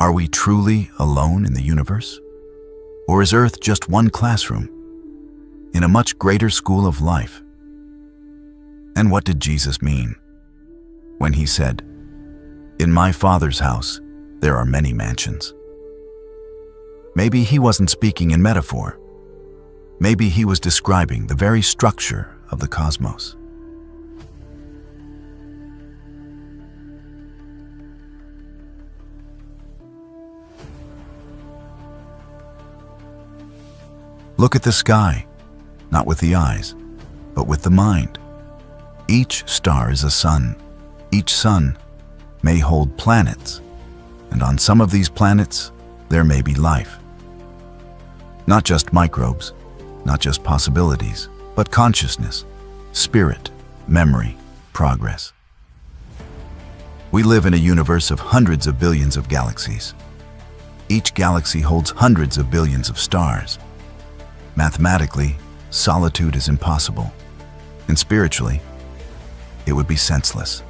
Are we truly alone in the universe? Or is Earth just one classroom in a much greater school of life? And what did Jesus mean when he said, "In my Father's house, there are many mansions"? Maybe he wasn't speaking in metaphor. Maybe he was describing the very structure of the cosmos. Look at the sky, not with the eyes, but with the mind. Each star is a sun. Each sun may hold planets, and on some of these planets, there may be life. Not just microbes, not just possibilities, but consciousness, spirit, memory, progress. We live in a universe of hundreds of billions of galaxies. Each galaxy holds hundreds of billions of stars. Mathematically, solitude is impossible, and spiritually, it would be senseless.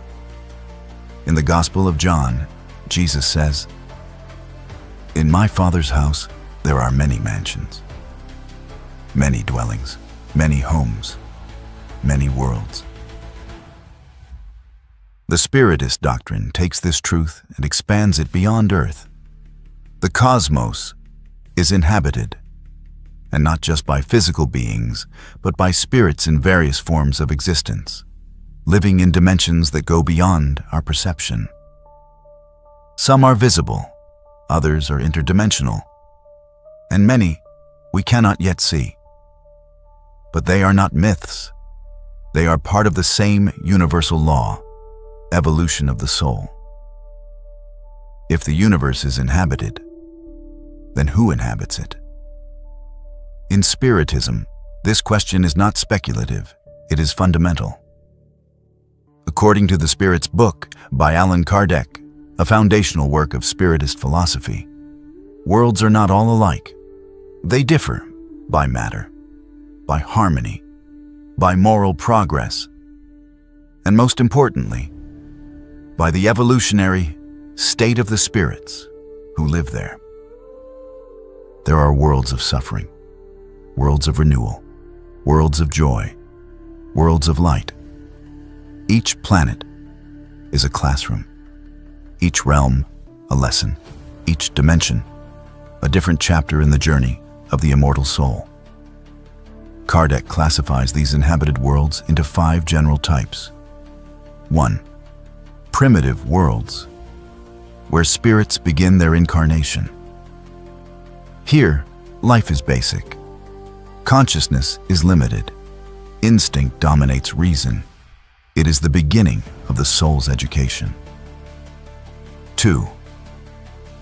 In the Gospel of John, Jesus says, "In my Father's house, there are many mansions, many dwellings, many homes, many worlds." The Spiritist doctrine takes this truth and expands it beyond Earth. The cosmos is inhabited, and not just by physical beings, but by spirits in various forms of existence, living in dimensions that go beyond our perception. Some are visible, others are interdimensional, and many we cannot yet see. But they are not myths. They are part of the same universal law, evolution of the soul. If the universe is inhabited, then who inhabits it? In Spiritism, this question is not speculative, it is fundamental. According to the Spirit's book by Allan Kardec, a foundational work of Spiritist philosophy, worlds are not all alike. They differ by matter, by harmony, by moral progress, and most importantly, by the evolutionary state of the spirits who live there. There are worlds of suffering, worlds of renewal, worlds of joy, worlds of light. Each planet is a classroom, each realm a lesson, each dimension a different chapter in the journey of the immortal soul. Kardec classifies these inhabited worlds into 5 general types. 1. Primitive worlds, where spirits begin their incarnation. Here, life is basic. Consciousness is limited. Instinct dominates reason. It is the beginning of the soul's education. 2.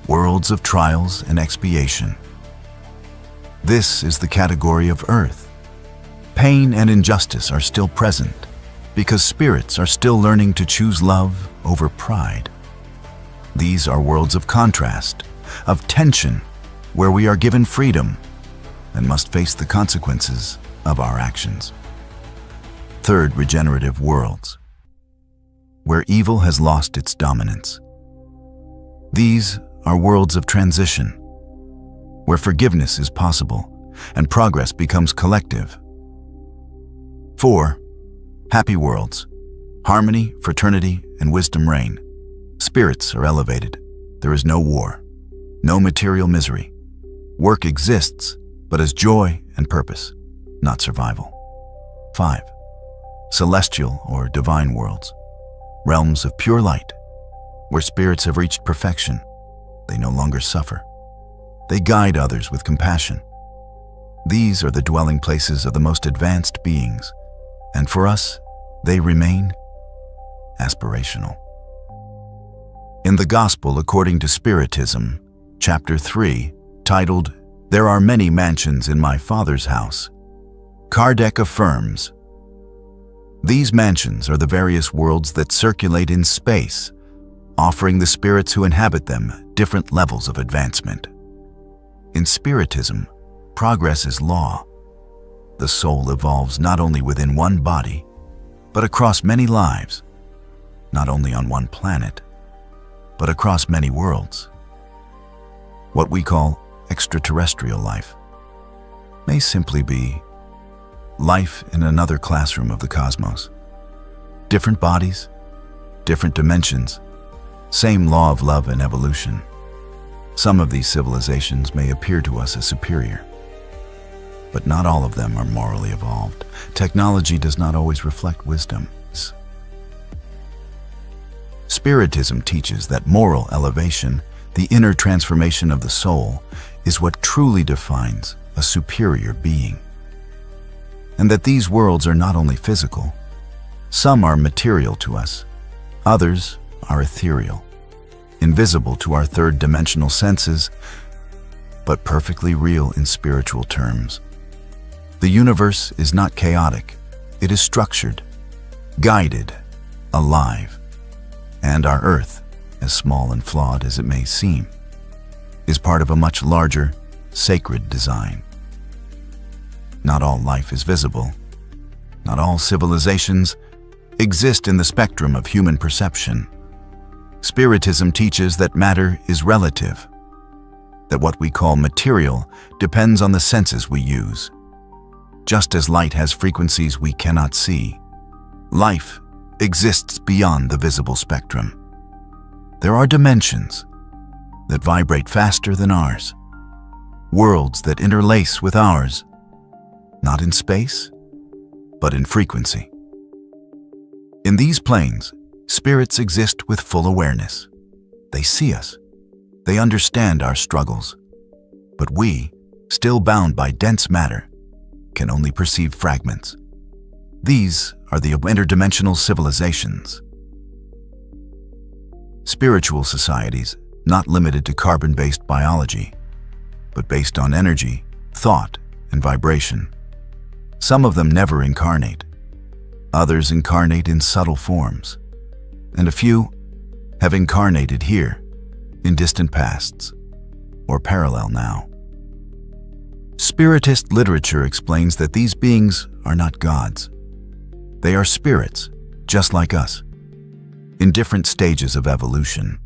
Worlds of trials and expiation. This is the category of Earth. Pain and injustice are still present because spirits are still learning to choose love over pride. These are worlds of contrast, of tension, where we are given freedom and must face the consequences of our actions. 3. Regenerative worlds, where evil has lost its dominance. These are worlds of transition, where forgiveness is possible and progress becomes collective. 4. Happy worlds, harmony, fraternity, and wisdom reign. Spirits are elevated. There is no war, no material misery. Work exists, but as joy and purpose, not survival. 5. Celestial or divine worlds, realms of pure light, where spirits have reached perfection. They no longer suffer. They guide others with compassion. These are the dwelling places of the most advanced beings, and for us, they remain aspirational. In the Gospel according to Spiritism, Chapter 3, titled, "There are many mansions in my Father's house," Kardec affirms, "These mansions are the various worlds that circulate in space, offering the spirits who inhabit them different levels of advancement." In Spiritism, progress is law. The soul evolves not only within one body, but across many lives, not only on one planet, but across many worlds. What we call extraterrestrial life may simply be life in another classroom of the cosmos. Different bodies, different dimensions, same law of love and evolution. Some of these civilizations may appear to us as superior, but not all of them are morally evolved. Technology does not always reflect wisdom. Spiritism teaches that moral elevation, the inner transformation of the soul, is what truly defines a superior being. And that these worlds are not only physical. Some are material to us, others are ethereal, invisible to our third-dimensional senses, but perfectly real in spiritual terms. The universe is not chaotic, it is structured, guided, alive. And our Earth, as small and flawed as it may seem, is part of a much larger, sacred design. Not all life is visible. Not all civilizations exist in the spectrum of human perception. Spiritism teaches that matter is relative, that what we call material depends on the senses we use. Just as light has frequencies we cannot see, life exists beyond the visible spectrum. There are dimensions that vibrate faster than ours, worlds that interlace with ours, not in space, but in frequency. In these planes, spirits exist with full awareness. They see us. They understand our struggles. But we, still bound by dense matter, can only perceive fragments. These are the interdimensional civilizations. Spiritual societies, not limited to carbon-based biology, but based on energy, thought, and vibration. Some of them never incarnate. Others incarnate in subtle forms. And a few have incarnated here, in distant pasts, or parallel now. Spiritist literature explains that these beings are not gods. They are spirits, just like us, in different stages of evolution.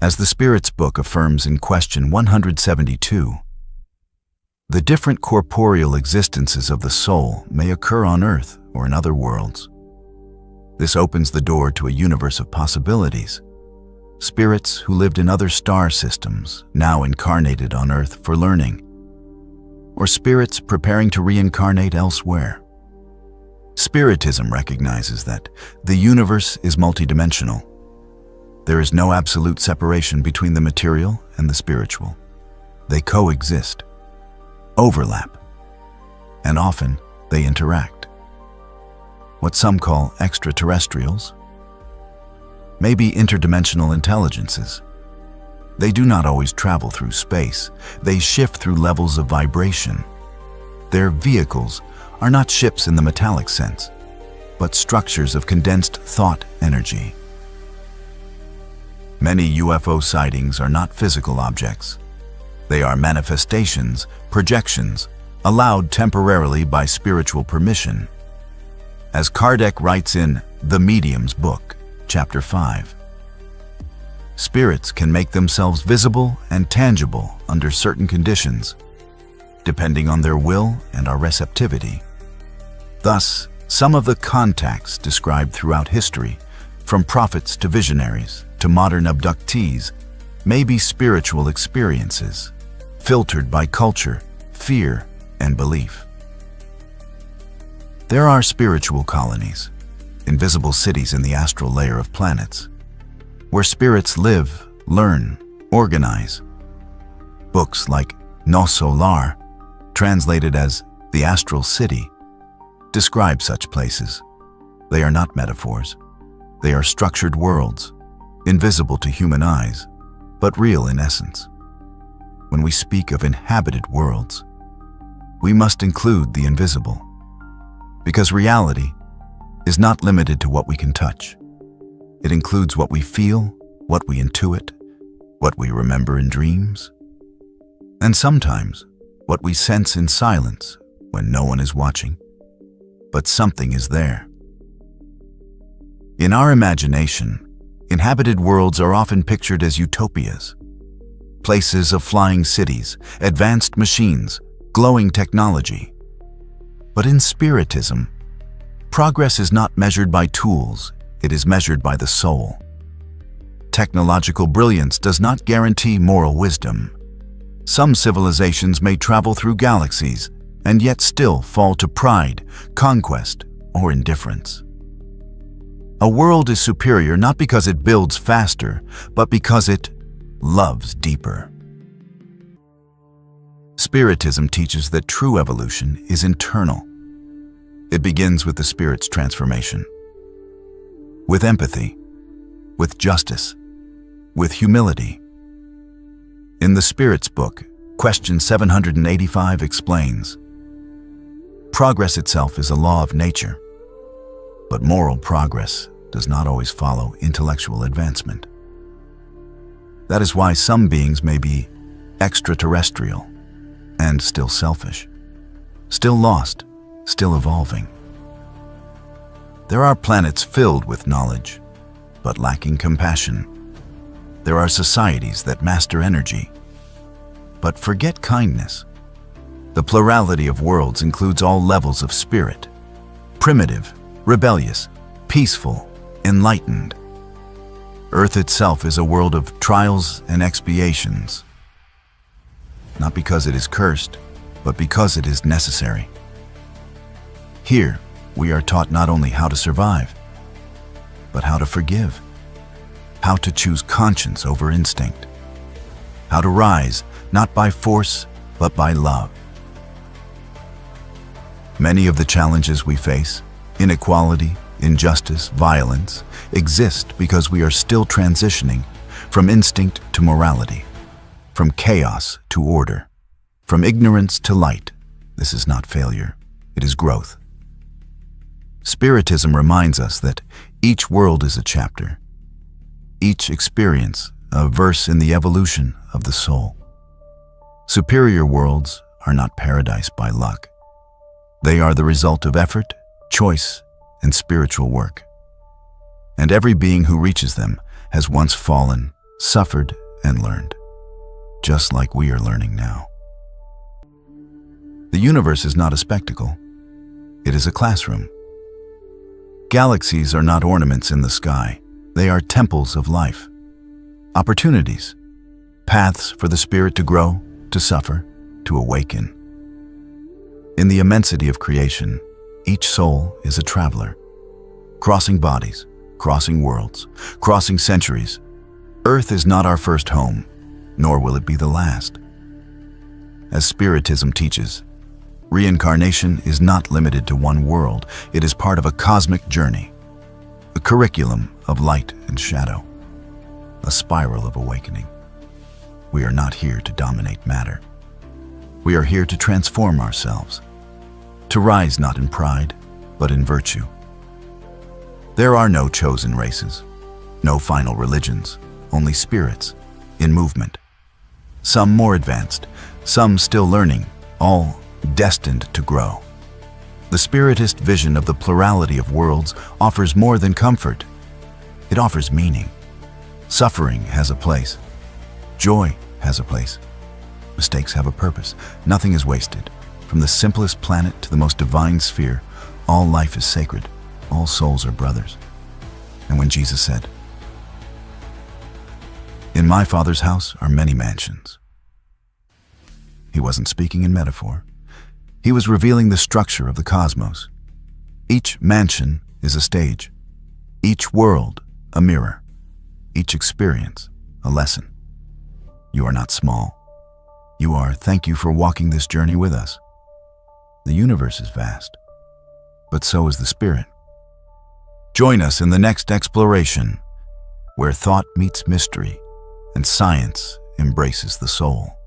As the Spirit's book affirms in question 172, the different corporeal existences of the soul may occur on Earth or in other worlds. This opens the door to a universe of possibilities. Spirits who lived in other star systems, now incarnated on Earth for learning, or spirits preparing to reincarnate elsewhere. Spiritism recognizes that the universe is multidimensional. There is no absolute separation between the material and the spiritual. They coexist, overlap, and often they interact. What some call extraterrestrials may be interdimensional intelligences. They do not always travel through space. They shift through levels of vibration. Their vehicles are not ships in the metallic sense, but structures of condensed thought energy. Many UFO sightings are not physical objects. They are manifestations, projections, allowed temporarily by spiritual permission. As Kardec writes in The Medium's Book, Chapter 5, spirits can make themselves visible and tangible under certain conditions, depending on their will and our receptivity. Thus, some of the contacts described throughout history, from prophets to visionaries to modern abductees, may be spiritual experiences, filtered by culture, fear, and belief. There are spiritual colonies, invisible cities in the astral layer of planets, where spirits live, learn, organize. Books like Nosso Lar, translated as The Astral City, describe such places. They are not metaphors. They are structured worlds, invisible to human eyes, but real in essence. When we speak of inhabited worlds, we must include the invisible, because reality is not limited to what we can touch. It includes what we feel, what we intuit, what we remember in dreams, and sometimes what we sense in silence when no one is watching, but something is there. In our imagination, inhabited worlds are often pictured as utopias, places of flying cities, advanced machines, glowing technology. But in Spiritism, progress is not measured by tools, it is measured by the soul. Technological brilliance does not guarantee moral wisdom. Some civilizations may travel through galaxies and yet still fall to pride, conquest, or indifference. A world is superior not because it builds faster, but because it loves deeper. Spiritism teaches that true evolution is internal. It begins with the spirit's transformation. With empathy, with justice, with humility. In the Spirit's book, question 785 explains, progress itself is a law of nature, but moral progress does not always follow intellectual advancement. That is why some beings may be extraterrestrial and still selfish, still lost, still evolving. There are planets filled with knowledge, but lacking compassion. There are societies that master energy, but forget kindness. The plurality of worlds includes all levels of spirit: primitive, rebellious, peaceful, enlightened. Earth itself is a world of trials and expiations, not because it is cursed, but because it is necessary. Here, we are taught not only how to survive, but how to forgive, how to choose conscience over instinct, how to rise not by force, but by love. Many of the challenges we face, inequality, injustice, violence, exist because we are still transitioning from instinct to morality, from chaos to order, from ignorance to light. This is not failure, it is growth. Spiritism reminds us that each world is a chapter, each experience a verse in the evolution of the soul. Superior worlds are not paradise by luck. They are the result of effort, choice, and spiritual work. And every being who reaches them has once fallen, suffered, and learned, just like we are learning now. The universe is not a spectacle. It is a classroom. Galaxies are not ornaments in the sky. They are temples of life. Opportunities, paths for the spirit to grow, to suffer, to awaken. In the immensity of creation, each soul is a traveler, crossing bodies, crossing worlds, crossing centuries. Earth is not our first home, nor will it be the last. As Spiritism teaches, reincarnation is not limited to one world. It is part of a cosmic journey, a curriculum of light and shadow, a spiral of awakening. We are not here to dominate matter. We are here to transform ourselves, to rise not in pride, but in virtue. There are no chosen races, no final religions, only spirits in movement. Some more advanced, some still learning, all destined to grow. The Spiritist vision of the plurality of worlds offers more than comfort. It offers meaning. Suffering has a place. Joy has a place. Mistakes have a purpose. Nothing is wasted. From the simplest planet to the most divine sphere, all life is sacred. All souls are brothers. And when Jesus said, "In my Father's house are many mansions," he wasn't speaking in metaphor. He was revealing the structure of the cosmos. Each mansion is a stage. Each world, a mirror. Each experience, a lesson. You are not small. You are. Thank you for walking this journey with us. The universe is vast, but so is the spirit. Join us in the next exploration, where thought meets mystery and science embraces the soul.